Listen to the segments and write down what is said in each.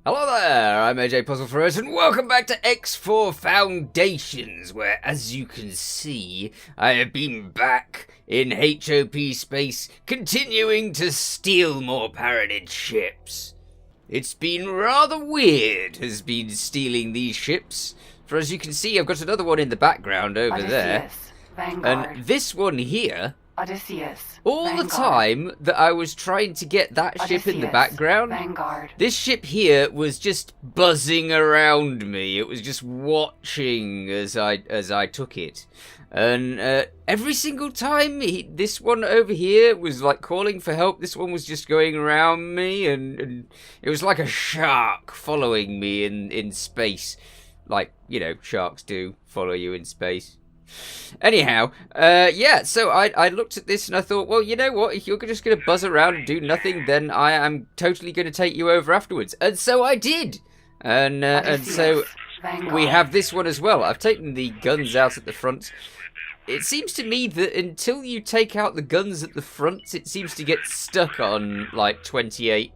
Hello there, I'm AJ PuzzleFerret, and welcome back to X4 Foundations, where, as you can see, I have been back in HOP space, continuing to steal more Paranid ships. It's been rather weird, has been stealing these ships, for as you can see, I've got another one in the background over there, Vanguard. and this one here, Odysseus. all Vanguard. the time that I was trying to get that ship in the background, Vanguard. this ship here was just buzzing around me. It was just watching as I took it. And every single time this one over here was like calling for help, this one was just going around me, and it was like a shark following me in space. Like, you know, sharks do follow you in space. Anyhow, so I looked at this and I thought, well, you know what, if you're just going to buzz around and do nothing, then I am totally going to take you over afterwards. And so I did. And so Vanguard. we have this one as well. I've taken the guns out at the front. It seems to me that until you take out the guns at the front, it seems to get stuck on, like, 28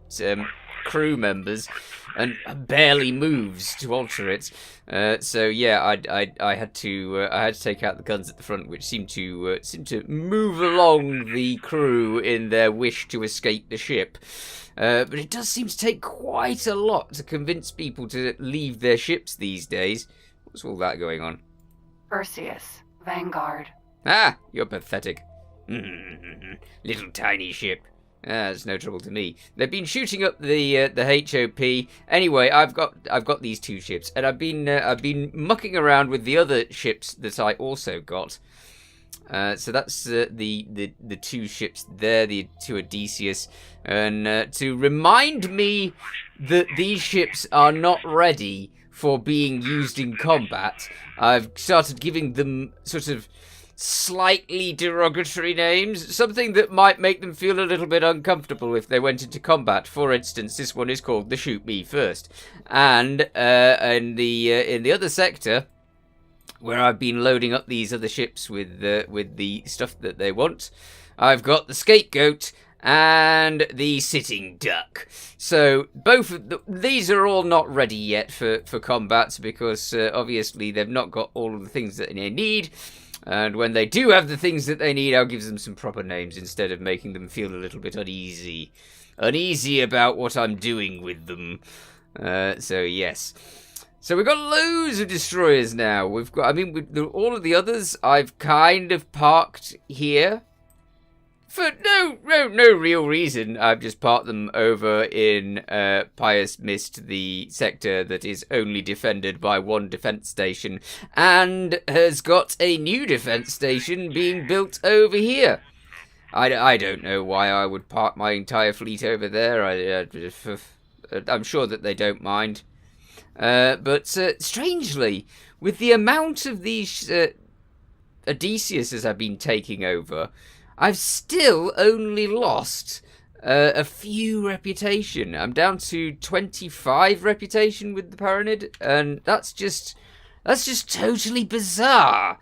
crew members and barely moves to alter it. So yeah, I had to take out the guns at the front, which seemed to move along the crew in their wish to escape the ship. But it does seem to take quite a lot to convince people to leave their ships these days. What's all that going on? Perseus. Vanguard. Ah, you're pathetic. Little tiny ship. It's no trouble to me. They've been shooting up the HOP. Anyway, I've got these two ships, and I've been mucking around with the other ships that I also got. So that's the two ships there, the two Odysseus, and to remind me that these ships are not ready for being used in combat, I've started giving them sort of slightly derogatory names, something that might make them feel a little bit uncomfortable if they went into combat. For instance, this one is called the Shoot Me First, and in the other sector, where I've been loading up these other ships with the stuff that they want, I've got the Scapegoat and the Sitting Duck. So both of these are all not ready yet for combat because obviously they've not got all of the things that they need. And when they do have the things that they need, I'll give them some proper names instead of making them feel a little bit uneasy about what I'm doing with them. So yes. So we've got loads of destroyers now. We've got, all of the others I've kind of parked here. For no real reason. I've just parked them over in Pious Mist, the sector that is only defended by one defense station, and has got a new defense station being built over here. I don't know why I would park my entire fleet over there. I'm sure that they don't mind. But strangely, with the amount of these Odysseus I've been taking over, I've still only lost a few reputation. I'm down to 25 reputation with the Paranid, and that's just totally bizarre.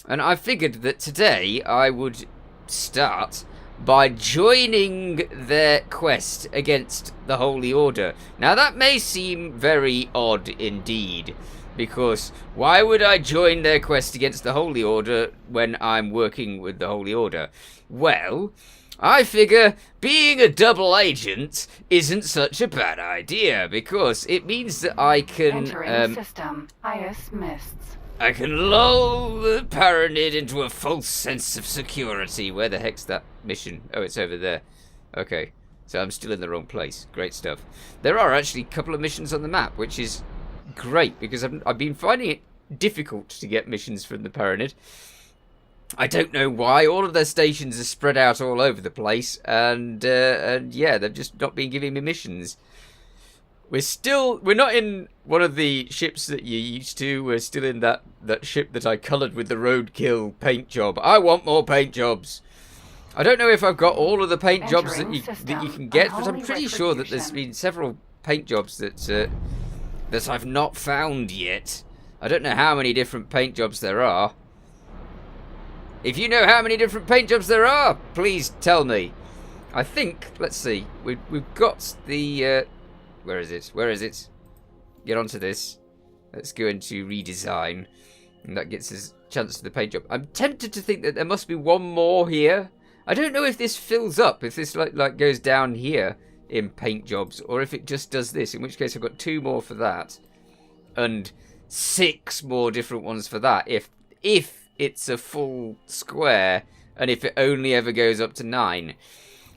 And I figured that today I would start by joining their quest against the Holy Order. Now that may seem very odd indeed, because why would I join their quest against the Holy Order when I'm working with the Holy Order? Well, I figure being a double agent isn't such a bad idea, because it means that I can Entering system. Pious Mists. I can lull the Paranid into a false sense of security. Where the heck's that mission? Oh, it's over there. Okay, so I'm still in the wrong place. Great stuff. There are actually a couple of missions on the map, which is great, because I've been finding it difficult to get missions from the Paranid. I don't know why. All of their stations are spread out all over the place, and yeah, they've just not been giving me missions. We're not in one of the ships that you used to. We're still in that ship that I coloured with the roadkill paint job. I want more paint jobs. I don't know if I've got all of the paint jobs that you can get, but I'm pretty sure that there's been several paint jobs that I've not found yet. I don't know how many different paint jobs there are. If you know how many different paint jobs there are, please tell me. I think, let's see, we've got the Where is it? Where is it? Get onto this. Let's go into redesign. And that gets us a chance to the paint job. I'm tempted to think that there must be one more here. I don't know if this fills up, if this like goes down here in paint jobs, or if it just does this, in which case I've got 2 more for that. And 6 more different ones for that, if it's a full square, and if it only ever goes up to 9.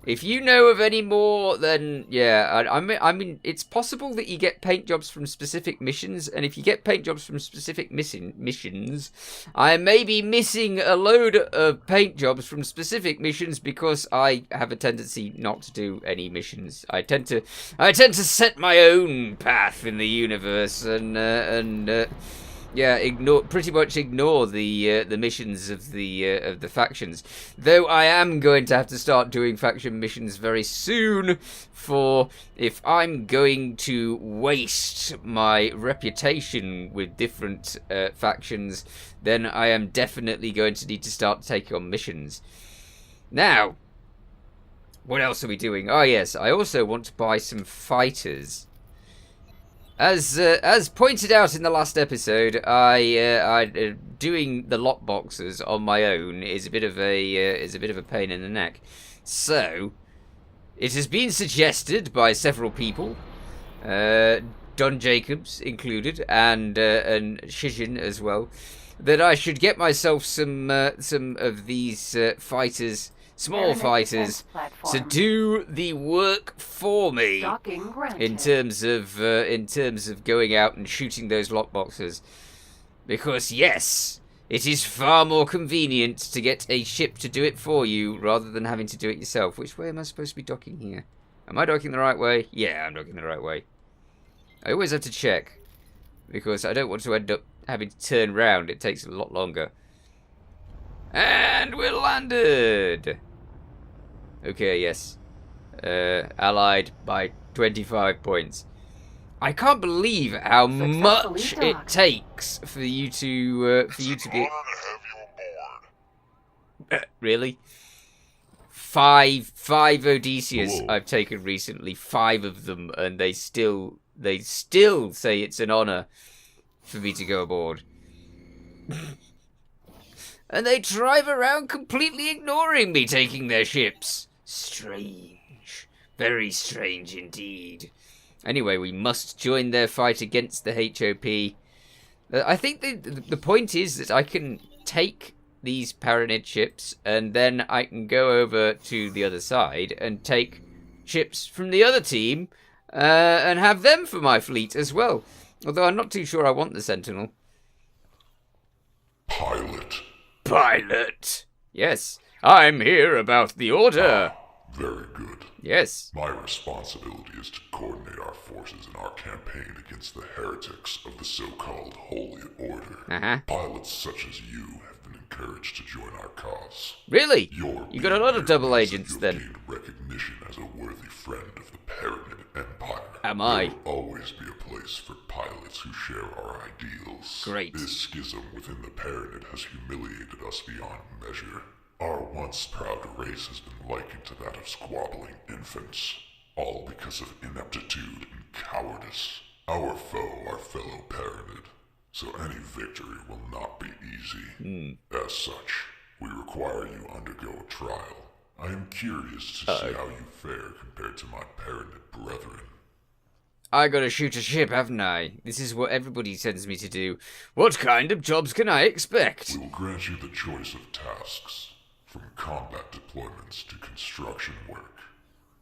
If you know of any more, then yeah, I mean, it's possible that you get paint jobs from specific missions, and if you get paint jobs from specific missions, I may be missing a load of paint jobs from specific missions because I have a tendency not to do any missions. I tend to set my own path in the universe, and yeah, pretty much ignore the missions of the factions. Though I am going to have to start doing faction missions very soon, for if I'm going to waste my reputation with different factions, then I am definitely going to need to start taking on missions. Now, what else are we doing? Oh yes, I also want to buy some fighters. As pointed out in the last episode, I doing the lot boxes on my own is a bit of a pain in the neck. So it has been suggested by several people, Don Jacobs included, and Shijin as well, that I should get myself some of these fighters. Small fighters to do the work for me in terms of going out and shooting those lockboxes, because yes, it is far more convenient to get a ship to do it for you rather than having to do it yourself. Which way am I supposed to be docking here? Am I docking the right way? Yeah, I'm docking the right way. I always have to check because I don't want to end up having to turn round. It takes a lot longer. And we're landed! Okay, yes. Allied by 25 points. I can't believe how much it takes for you to be... Really? Five Odysseus I've taken recently, 5 of them, and they still say it's an honor for me to go aboard. And they drive around completely ignoring me taking their ships. Strange. Very strange indeed. Anyway, we must join their fight against the HOP. I think the point is that I can take these Paranid ships, and then I can go over to the other side and take ships from the other team and have them for my fleet as well. Although I'm not too sure I want the Sentinel. Pilot! Yes, I'm here about the order. Very good. Yes. My responsibility is to coordinate our forces in our campaign against the heretics of the so-called Holy Order. Pilots such as you have been encouraged to join our cause. Really? You got a lot of double agents then. Gained recognition as a worthy friend of the Paranid Empire. Am I? There will always be a place for pilots who share our ideals. Great. This schism within the Paranid has humiliated us beyond measure. Our once proud race has been likened to that of squabbling infants, all because of ineptitude and cowardice. Our foe, our fellow Paranid, so any victory will not be easy. As such, we require you undergo a trial. I am curious to see how you fare compared to my Paranid brethren. I gotta shoot a ship, haven't I? This is what everybody sends me to do. What kind of jobs can I expect? We will grant you the choice of tasks, from combat deployments to construction work.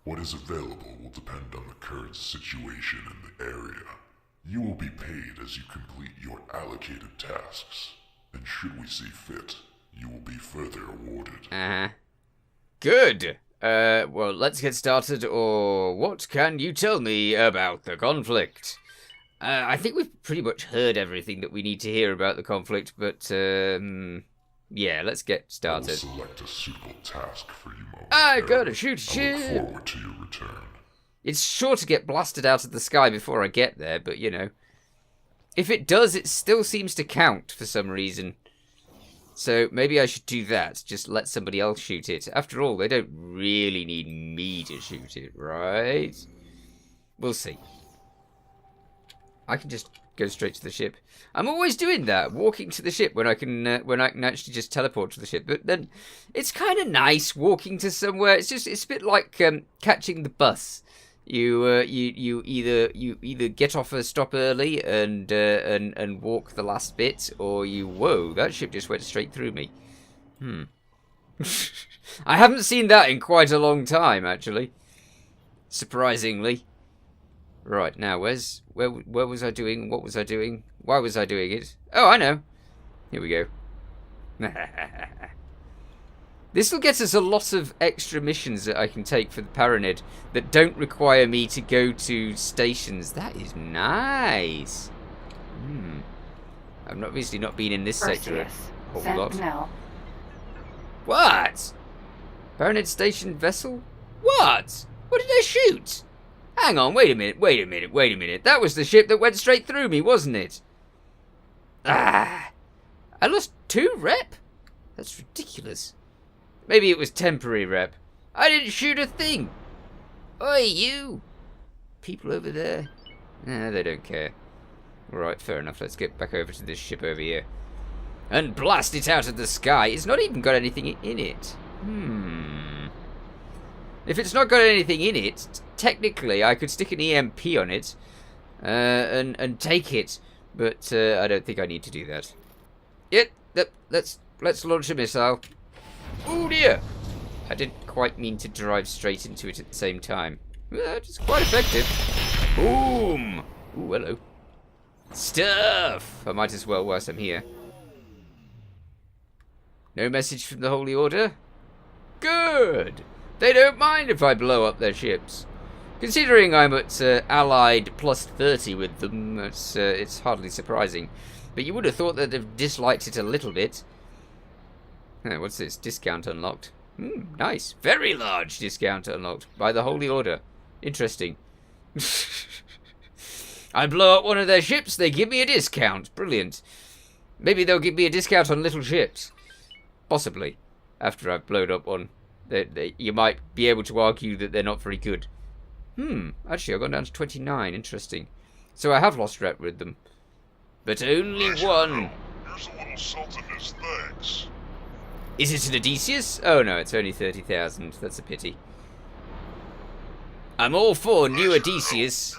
What is available will depend on the current situation in the area. You will be paid as you complete your allocated tasks, and should we see fit, you will be further awarded. Good. Well, let's get started, or what can you tell me about the conflict? I think we've pretty much heard everything that we need to hear about the conflict, but, yeah, let's get started. I will select a suitable task for you momentarily. I gotta shoot a ship! I look forward to your return. It's sure to get blasted out of the sky before I get there, but, you know. If it does, it still seems to count for some reason. So maybe I should do that, just let somebody else shoot it. After all, they don't really need me to shoot it, right? We'll see. I can just go straight to the ship. I'm always doing that, walking to the ship when I can actually just teleport to the ship. But then it's kind of nice walking to somewhere. It's a bit like catching the bus. You either get off a stop early and walk the last bit, or whoa, that ship just went straight through me. I haven't seen that in quite a long time, actually. Surprisingly. Right, now, where was I doing? What was I doing? Why was I doing it? Oh, I know. Here we go. This will get us a lot of extra missions that I can take for the Paranid that don't require me to go to stations. That is nice. I've obviously not been in this sector a whole lot. What? Paranid station vessel? What? What did I shoot? Hang on, wait a minute. That was the ship that went straight through me, wasn't it? I lost 2 rep? That's ridiculous. Maybe it was temporary rep. I didn't shoot a thing. Oi, you! People over there. They don't care. Alright, fair enough. Let's get back over to this ship over here. And blast it out of the sky. It's not even got anything in it. If it's not got anything in it, technically I could stick an EMP on it and take it. But I don't think I need to do that. Yep, let's launch a missile. Oh dear! I didn't quite mean to drive straight into it at the same time. It's quite effective. Boom! Ooh, hello. Stuff! I might as well whilst I'm here. No message from the Holy Order? Good! They don't mind if I blow up their ships. Considering I'm at Allied plus 30 with them, it's hardly surprising. But you would have thought that they've disliked it a little bit. What's this? Discount unlocked. Nice. Very large discount unlocked by the Holy Order. Interesting. I blow up one of their ships, they give me a discount. Brilliant. Maybe they'll give me a discount on little ships. Possibly. After I've blown up one. You might be able to argue that they're not very good. Actually, I've gone down to 29. Interesting. So I have lost rep with them. But only one. Here's a little sultan as thanks. Is it an Odysseus? Oh no, it's only 30,000. That's a pity. I'm all for new Odysseus.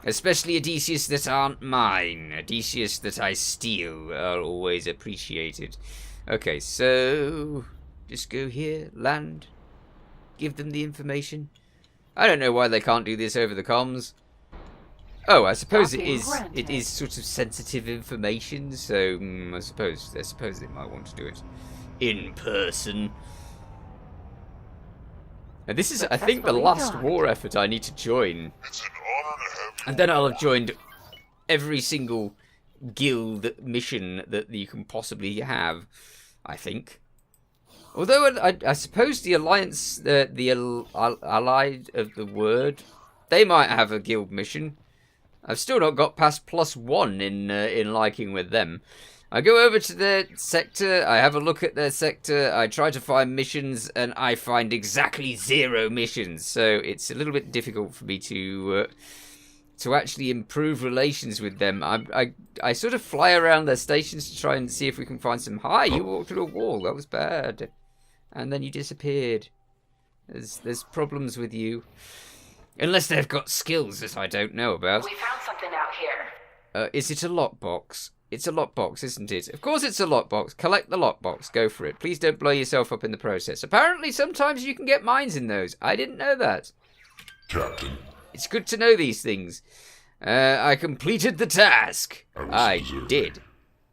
Especially Odysseus that aren't mine. Odysseus that I steal are always appreciated. Okay, so just go here, land, give them the information. I don't know why they can't do this over the comms. Oh, I suppose it is sort of sensitive information, so I suppose they might want to do it in person. And this is, I think, the last war effort I need to join. It's an honor to have you. And then I'll have joined every single guild mission that you can possibly have, I think. Although I suppose the Alliance, the Allied of the Word, they might have a guild mission. I've still not got past +1 in liking with them. I go over to their sector, I have a look at their sector, I try to find missions, and I find exactly 0 missions. So it's a little bit difficult for me to actually improve relations with them. I sort of fly around their stations to try and see if we can find some. Hi, you walked through a wall. That was bad. And then you disappeared. There's problems with you. Unless they've got skills that I don't know about. We found something out here. Is it a lockbox? It's a lockbox, isn't it? Of course it's a lockbox. Collect the lockbox. Go for it. Please don't blow yourself up in the process. Apparently sometimes you can get mines in those. I didn't know that. Captain. It's good to know these things. I completed the task. I did.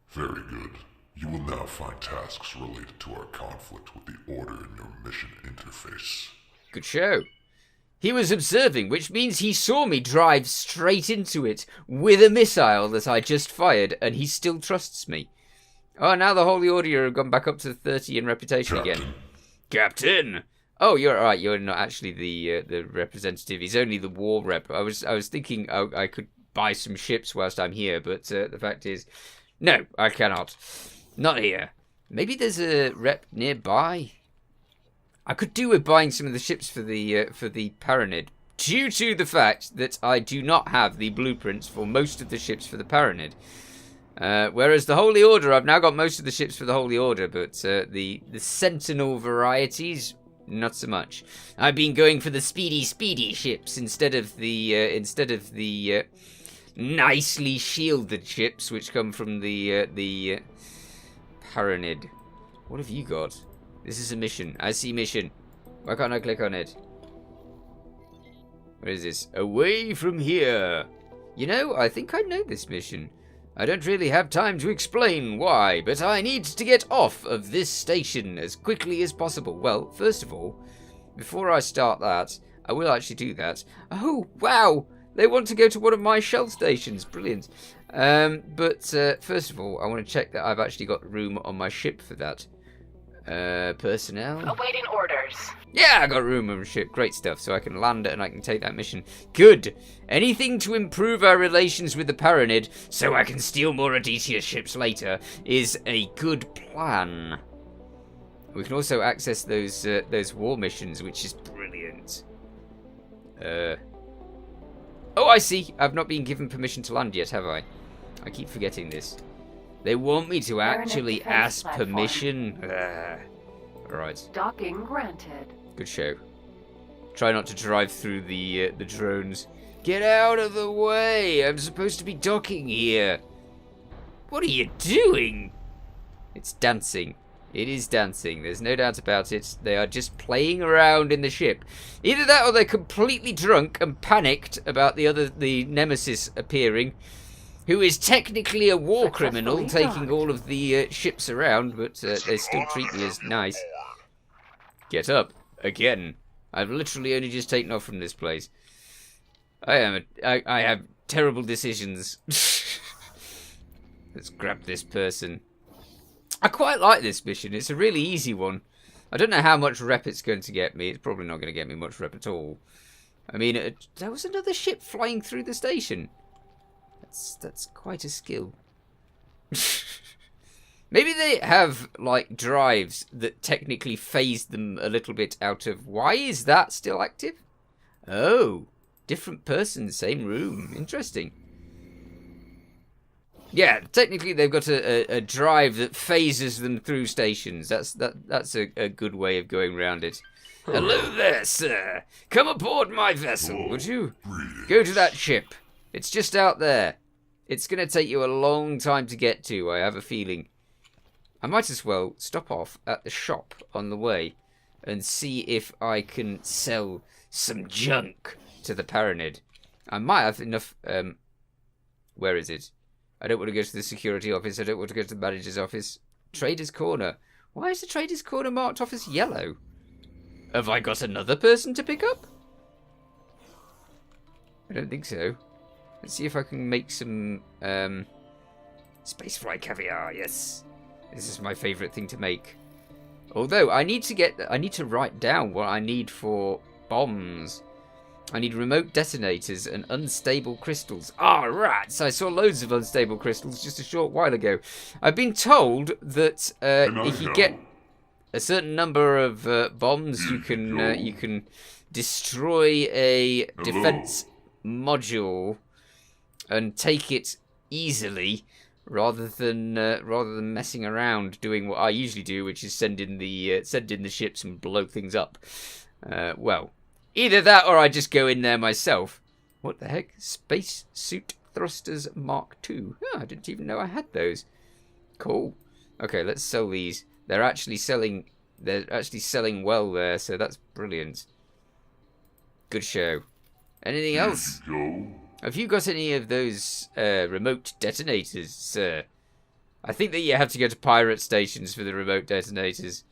Very good. You will now find tasks related to our conflict with the Order in your mission interface. Good show. He was observing, which means he saw me drive straight into it with a missile that I just fired, and he still trusts me. Oh, now the Holy Order have gone back up to 30 in reputation again. Captain! Oh, you're right. You're not actually the representative. He's only the war rep. I was thinking I could buy some ships whilst I'm here, but the fact is, no, I cannot. Not here. Maybe there's a rep nearby. I could do with buying some of the ships for the Paranid due to the fact that I do not have the blueprints for most of the ships for the Paranid. Whereas the Holy Order, I've now got most of the ships for the Holy Order, but the Sentinel varieties, not so much. I've been going for the speedy ships instead of the nicely shielded ships which come from the Paranid. What have you got? This is a mission. I see mission. Why can't I click on it? What is this? Away from here. You know, I think I know this mission. I don't really have time to explain why, but I need to get off of this station as quickly as possible. Well, first of all, before I start that, I will actually do that. Oh, wow! They want to go to one of my shell stations. Brilliant. But first of all, I want to check that I've actually got room on my ship for that. Personnel. Awaiting orders. Yeah, I got room on my ship. Great stuff. So I can land it and I can take that mission. Good. Anything to improve our relations with the Paranid so I can steal more Aditya ships later is a good plan. We can also access those war missions, which is brilliant. Oh, I see. I've not been given permission to land yet, have I? I keep forgetting this. They want me to actually ask permission. Alright. Docking granted. Good show. Try not to drive through the drones. Get out of the way! I'm supposed to be docking here. What are you doing? It's dancing. It is dancing. There's no doubt about it. They are just playing around in the ship. Either that or they're completely drunk and panicked about the nemesis appearing, who is technically a war criminal, taking all of the ships around, but they still treat me as nice. Get up. Again. I've literally only just taken off from this place. I have terrible decisions. Let's grab this person. I quite like this mission. It's a really easy one. I don't know how much rep it's going to get me. It's probably not going to get me much rep at all. I mean, there was another ship flying through the station. That's quite a skill. Maybe they have, like, drives that technically phase them a little bit out of... Why is that still active? Oh, different person, same room. Interesting. Yeah, technically they've got a drive that phases them through stations. That's a good way of going around it. Hello there, sir. Come aboard my vessel, would you? Go to that ship. It's just out there. It's going to take you a long time to get to, I have a feeling. I might as well stop off at the shop on the way and see if I can sell some junk to the Paranid. I might have enough... where is it? I don't want to go to the security office. I don't want to go to the manager's office. Trader's Corner. Why is the Trader's Corner marked off as yellow? Have I got another person to pick up? I don't think so. Let's see if I can make some spacefly caviar. Yes, this is my favourite thing to make. Although I need to write down what I need for bombs. I need remote detonators and unstable crystals. Ah, rats! I saw loads of unstable crystals just a short while ago. I've been told that if you get a certain number of bombs, you can destroy a defense module and take it easily, rather than messing around doing what I usually do, which is send in the ships and blow things up. Well. Either that or I just go in there myself. What the heck? Space Suit Thrusters Mark II. Oh, I didn't even know I had those. Cool. Okay, let's sell these. They're actually selling well there, so that's brilliant. Good show. Anything else? Have you got any of those remote detonators, sir? I think that you have to go to pirate stations for the remote detonators.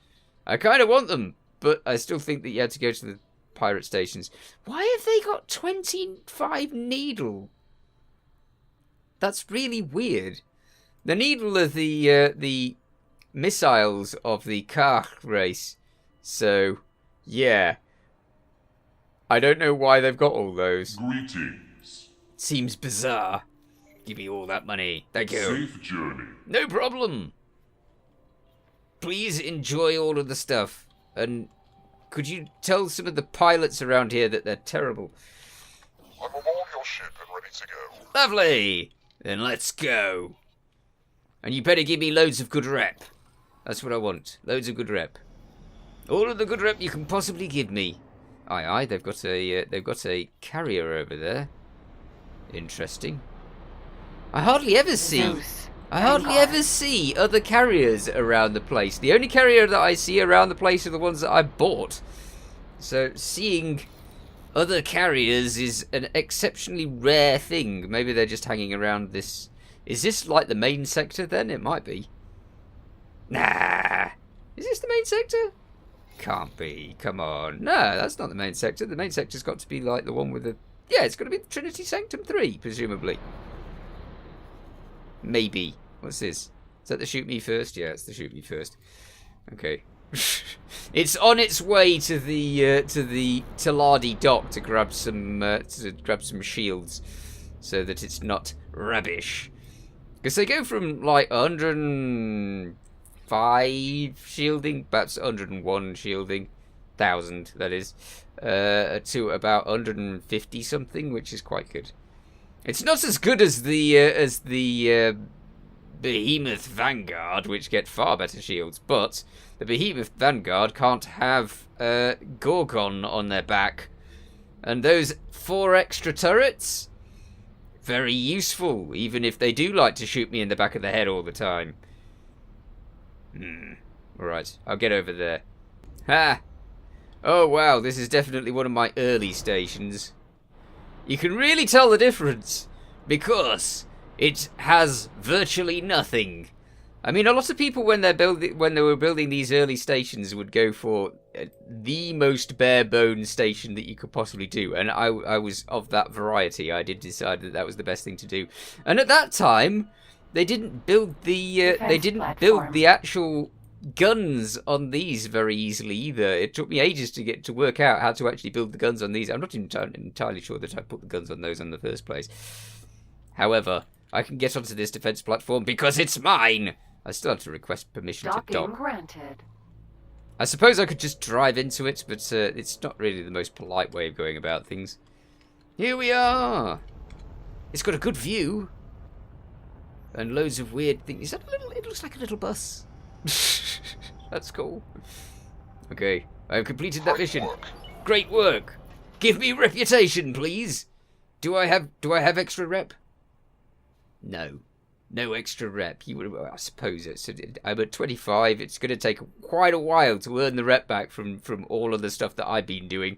I kind of want them, but I still think that you have to go to the pirate stations. Why have they got 25 needle? That's really weird. The needle are the missiles of the car race. So, yeah. I don't know why they've got all those. Greetings. Seems bizarre. Give me all that money. Thank you. Safe journey. No problem. Please enjoy all of the stuff. And could you tell some of the pilots around here that they're terrible? I'm aboard your ship and ready to go. Lovely! Then let's go. And you better give me loads of good rep. That's what I want. Loads of good rep. All of the good rep you can possibly give me. Aye, aye. They've got a carrier over there. Interesting. I hardly ever see other carriers around the place. The only carrier that I see around the place are the ones that I bought. So seeing other carriers is an exceptionally rare thing. Maybe they're just hanging around this. Is this like the main sector then? It might be. Nah. Is this the main sector? Can't be. Come on. No, that's not the main sector. The main sector's got to be like the one with the... Yeah, it's got to be Trinity Sanctum 3, presumably. Maybe. What's this? Is that the shoot me first? Yeah, it's the shoot me first. Okay. It's on its way to the Taladi dock to grab some shields, so that it's not rubbish. Because they go from like 105 shielding, perhaps 101 shielding, 1,000 that is, to about 150 something, which is quite good. It's not as good as the Behemoth Vanguard, which get far better shields, but the Behemoth Vanguard can't have Gorgon on their back. And those 4 extra turrets, very useful, even if they do like to shoot me in the back of the head all the time. Alright, I'll get over there. Ha! Oh wow, this is definitely one of my early stations. You can really tell the difference, because it has virtually nothing. I mean, a lot of people when they were building these early stations would go for the most bare bones station that you could possibly do, and I was of that variety. I did decide that was the best thing to do, and at that time they didn't build the actual guns on these very easily either. It took me ages to work out how to actually build the guns on these. I'm not entirely sure that I put the guns on those in the first place. However, I can get onto this defense platform because it's mine. I still have to request permission to dock. Granted. I suppose I could just drive into it, but it's not really the most polite way of going about things. Here we are. It's got a good view. And loads of weird things. Is that a little... It looks like a little bus. That's cool. Okay, I've completed that mission. Great work. Give me reputation, please. Do I have extra rep? No. No extra rep. I suppose I'm at 25. It's going to take quite a while to earn the rep back from all of the stuff that I've been doing.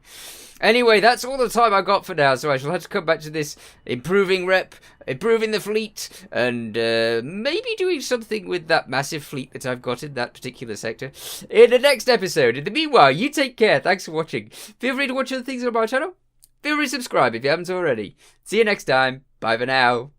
Anyway, that's all the time I got for now, so I shall have to come back to this improving rep, improving the fleet, and maybe doing something with that massive fleet that I've got in that particular sector in the next episode. In the meanwhile, you take care. Thanks for watching. Feel free to watch other things on my channel. Feel free to subscribe if you haven't already. See you next time. Bye for now.